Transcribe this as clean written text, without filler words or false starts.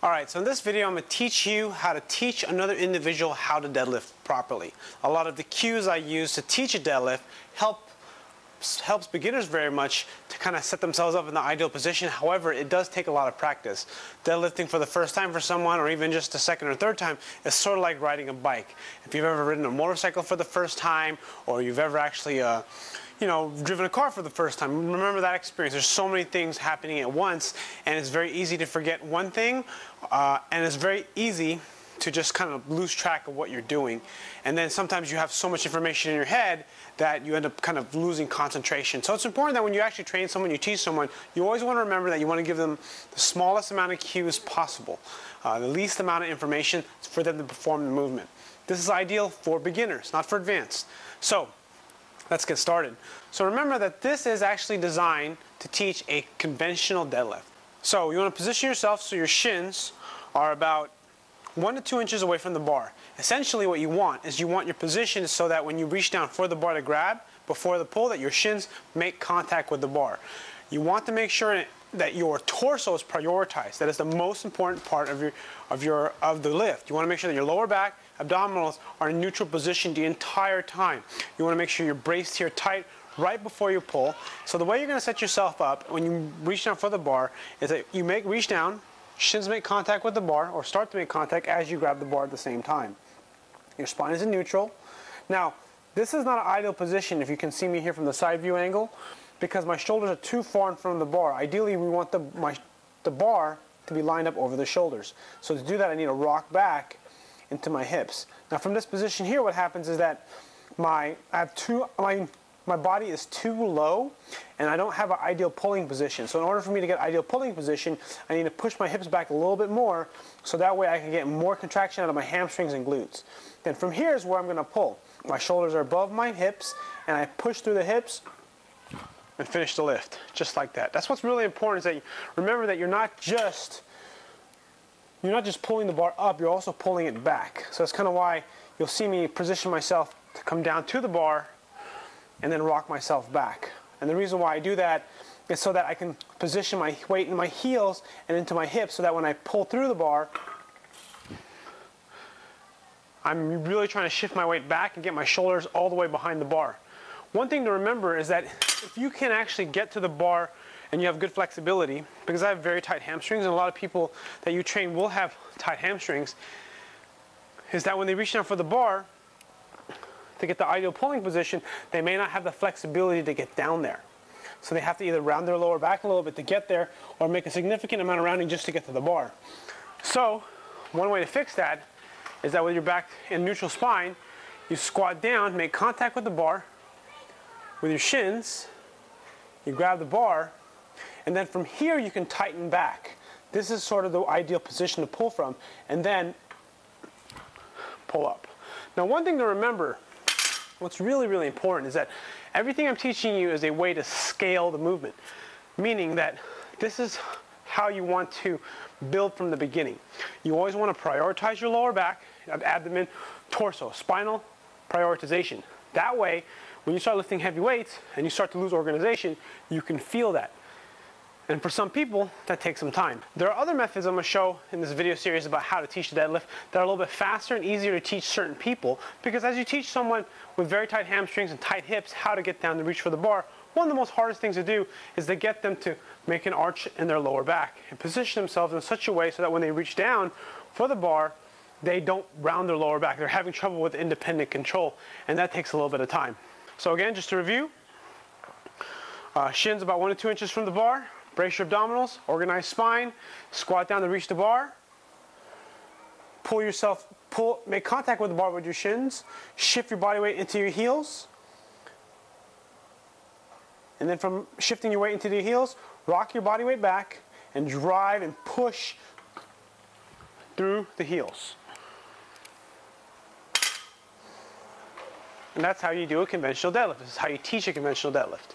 Alright, so in this video I'm going to teach you how to teach another individual how to deadlift properly. A lot of the cues I use to teach a deadlift helps beginners very much to kind of set themselves up in the ideal position. However, it does take a lot of practice. Deadlifting for the first time for someone, or even just the second or third time, is sort of like riding a bike. If you've ever ridden a motorcycle for the first time, or you've ever actually driven a car for the first time, remember that experience. There's so many things happening at once, and it's very easy to forget one thing, and it's very easy to just kind of lose track of what you're doing. And then sometimes you have so much information in your head that you end up kind of losing concentration. So it's important that when you actually train someone, you teach someone, you always want to remember that you want to give them the smallest amount of cues possible, the least amount of information for them to perform the movement. This is ideal for beginners, not for advanced. So let's get started. So remember that this is actually designed to teach a conventional deadlift. So you want to position yourself so your shins are about 1 to 2 inches away from the bar. Essentially what you want is your position so that when you reach down for the bar to grab, before the pull, that your shins make contact with the bar. You want to make sure that your torso is prioritized. That is the most important part of the lift. You want to make sure that your lower back, abdominals are in neutral position the entire time. You want to make sure you're braced here tight right before you pull. So the way you're going to set yourself up when you reach down for the bar is that you reach down, shins make contact with the bar, or start to make contact as you grab the bar at the same time. Your spine is in neutral. Now, this is not an ideal position if you can see me here from the side view angle, because my shoulders are too far in front of the bar. Ideally, we want the bar to be lined up over the shoulders. So to do that, I need to rock back into my hips. Now, from this position here, what happens is that my body is too low, and I don't have an ideal pulling position. So in order for me to get ideal pulling position, I need to push my hips back a little bit more, so that way I can get more contraction out of my hamstrings and glutes. Then from here is where I'm going to pull. My shoulders are above my hips, and I push through the hips and finish the lift, just like that. That's what's really important, is that you remember that you're not just pulling the bar up, you're also pulling it back. So that's kind of why you'll see me position myself to come down to the bar and then rock myself back. And the reason why I do that is so that I can position my weight in my heels and into my hips, so that when I pull through the bar, I'm really trying to shift my weight back and get my shoulders all the way behind the bar. One thing to remember is that if you can actually get to the bar and you have good flexibility, because I have very tight hamstrings, and a lot of people that you train will have tight hamstrings, is that when they reach down for the bar to get the ideal pulling position, they may not have the flexibility to get down there. So they have to either round their lower back a little bit to get there, or make a significant amount of rounding just to get to the bar. So one way to fix that is that with your back in neutral spine, you squat down, make contact with the bar with your shins, you grab the bar, and then from here you can tighten back. This is sort of the ideal position to pull from, and then pull up. Now, one thing to remember, what's really, really important, is that everything I'm teaching you is a way to scale the movement, meaning that this is how you want to build from the beginning. You always want to prioritize your lower back, abdomen, torso, spinal prioritization. That way, when you start lifting heavy weights and you start to lose organization, you can feel that. And for some people, that takes some time. There are other methods I'm going to show in this video series about how to teach the deadlift that are a little bit faster and easier to teach certain people, because as you teach someone with very tight hamstrings and tight hips how to get down to reach for the bar, one of the most hardest things to do is to get them to make an arch in their lower back and position themselves in such a way so that when they reach down for the bar, they don't round their lower back. They're having trouble with independent control, and that takes a little bit of time. So again, just to review, shins about 1 to 2 inches from the bar, brace your abdominals, organize spine, squat down to reach the bar, make contact with the bar with your shins, shift your body weight into your heels, and then from shifting your weight into the heels, rock your body weight back and drive and push through the heels. And that's how you do a conventional deadlift. This is how you teach a conventional deadlift.